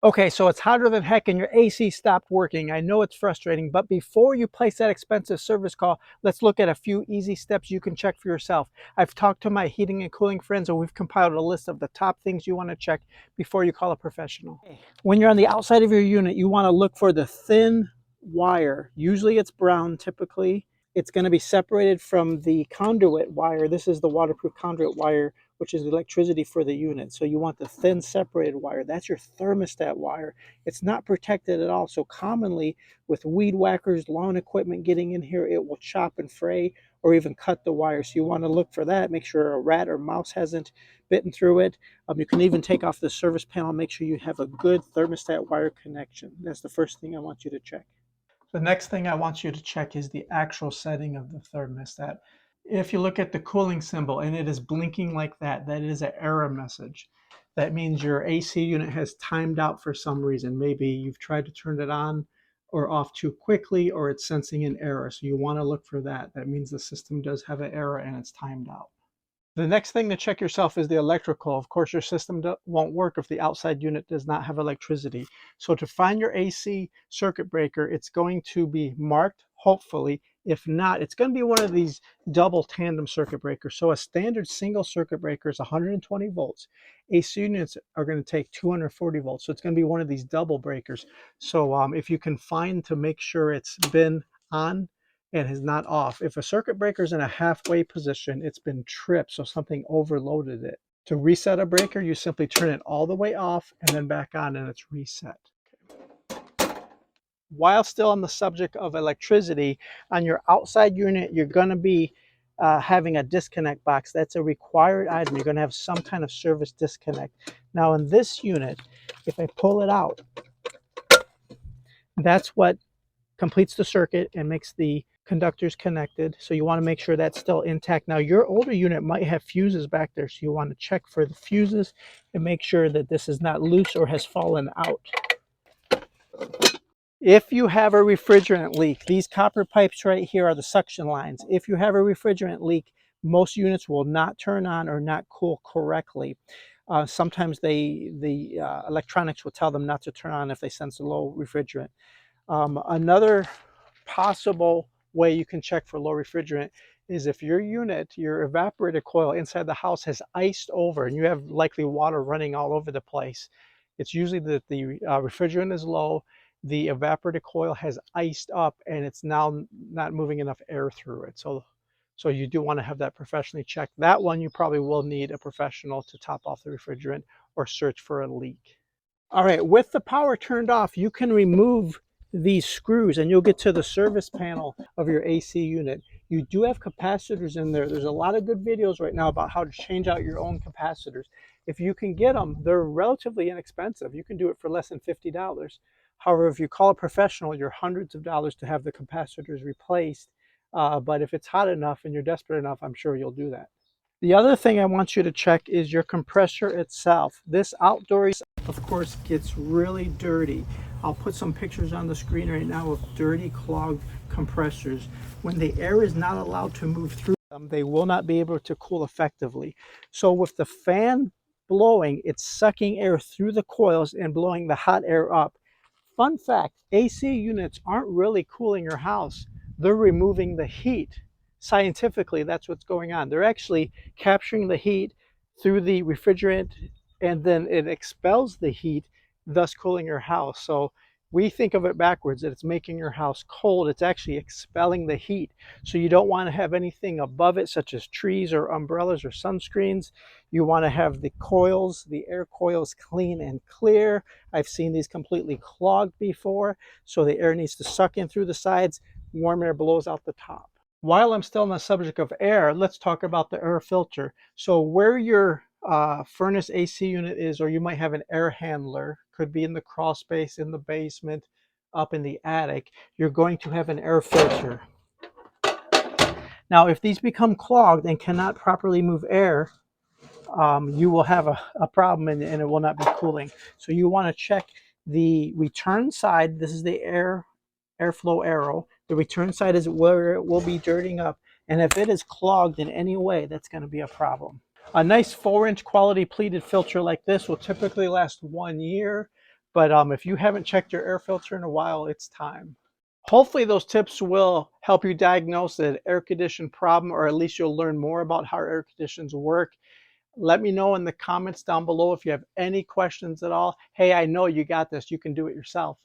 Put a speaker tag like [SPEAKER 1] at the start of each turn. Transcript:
[SPEAKER 1] Okay, so it's hotter than heck and your AC stopped working. I know it's frustrating, but before you place that expensive service call, let's look at a few easy steps you can check for yourself. I've talked to my heating and cooling friends and we've compiled a list of the top things you want to check before you call a professional. When you're on the outside of your unit, you want to look for the thin wire. Usually it's brown, typically. It's going to be separated from the conduit wire. This is the waterproof conduit wire, which is electricity for the unit. So you want the thin separated wire. That's your thermostat wire. It's not protected at all. So commonly with weed whackers, lawn equipment getting in here, it will chop and fray or even cut the wire. So you want to look for that. Make sure a rat or mouse hasn't bitten through it. You can even take off the service panel. Make sure you have a good thermostat wire connection. That's the first thing I want you to check. The next thing I want you to check is the actual setting of the thermostat. If you look at the cooling symbol and it is blinking like that, that is an error message. That means your AC unit has timed out for some reason. Maybe you've tried to turn it on or off too quickly, or it's sensing an error. So you want to look for that. That means the system does have an error and it's timed out. The next thing to check yourself is the electrical. Of course, your system won't work if the outside unit does not have electricity. So to find your AC circuit breaker, it's going to be marked, hopefully. If not, it's going to be one of these double tandem circuit breakers. So a standard single circuit breaker is 120 volts. AC units are going to take 240 volts. So it's going to be one of these double breakers. So if you can find to make sure it's been on and is not off. If a circuit breaker is in a halfway position, it's been tripped, so something overloaded it. To reset a breaker, you simply turn it all the way off and then back on and it's reset. While still on the subject of electricity, on your outside unit, you're going to be having a disconnect box. That's a required item. You're going to have some kind of service disconnect. Now in this unit, if I pull it out, that's what completes the circuit and makes the conductors connected. So you want to make sure that's still intact. Now your older unit might have fuses back there, so you want to check for the fuses and make sure that this is not loose or has fallen out. If you have a refrigerant leak, these copper pipes right here are the suction lines. If you have a refrigerant leak, most units will not turn on or not cool correctly. Sometimes the electronics will tell them not to turn on if they sense a low refrigerant. Another possible way you can check for low refrigerant is if your unit, your evaporator coil inside the house has iced over and you have likely water running all over the place. It's usually that the refrigerant is low, the evaporator coil has iced up and it's now not moving enough air through it. So you do want to have that professionally checked. That one you probably will need a professional to top off the refrigerant or search for a leak. All right, with the power turned off, you can remove these screws and you'll get to the service panel of your AC unit. You do have capacitors in there. There's a lot of good videos right now about how to change out your own capacitors. If you can get them, they're relatively inexpensive. You can do it for less than $50. However, if you call a professional, you're hundreds of dollars to have the capacitors replaced. But if it's hot enough and you're desperate enough, I'm sure you'll do that. The other thing I want you to check is your compressor itself. This outdoor, of course, gets really dirty. I'll put some pictures on the screen right now of dirty, clogged compressors. When the air is not allowed to move through them, they will not be able to cool effectively. So with the fan blowing, it's sucking air through the coils and blowing the hot air up. Fun fact, AC units aren't really cooling your house. They're removing the heat. Scientifically, that's what's going on. They're actually capturing the heat through the refrigerant and then it expels the heat, thus cooling your house. So we think of it backwards, that it's making your house cold. It's actually expelling the heat. So you don't want to have anything above it, such as trees or umbrellas or sunscreens. You want to have the coils, the air coils, clean and clear. I've seen these completely clogged before. So the air needs to suck in through the sides. Warm air blows out the top. While I'm still on the subject of air, let's talk about the air filter. So where your furnace AC unit is, or you might have an air handler, could be in the crawl space, in the basement, up in the attic, you're going to have an air filter. Now, if these become clogged and cannot properly move air, you will have a problem and it will not be cooling. So you want to check the return side. This is the airflow arrow. The return side is where it will be dirtying up. And if it is clogged in any way, that's going to be a problem. A nice 4-inch quality pleated filter like this will typically last 1 year, But if you haven't checked your air filter in a while, it's time. Hopefully those tips will help you diagnose an air condition problem, or at least you'll learn more about how air conditions work. Let me know in the comments down below if you have any questions at all. Hey, I know you got this. You can do it yourself.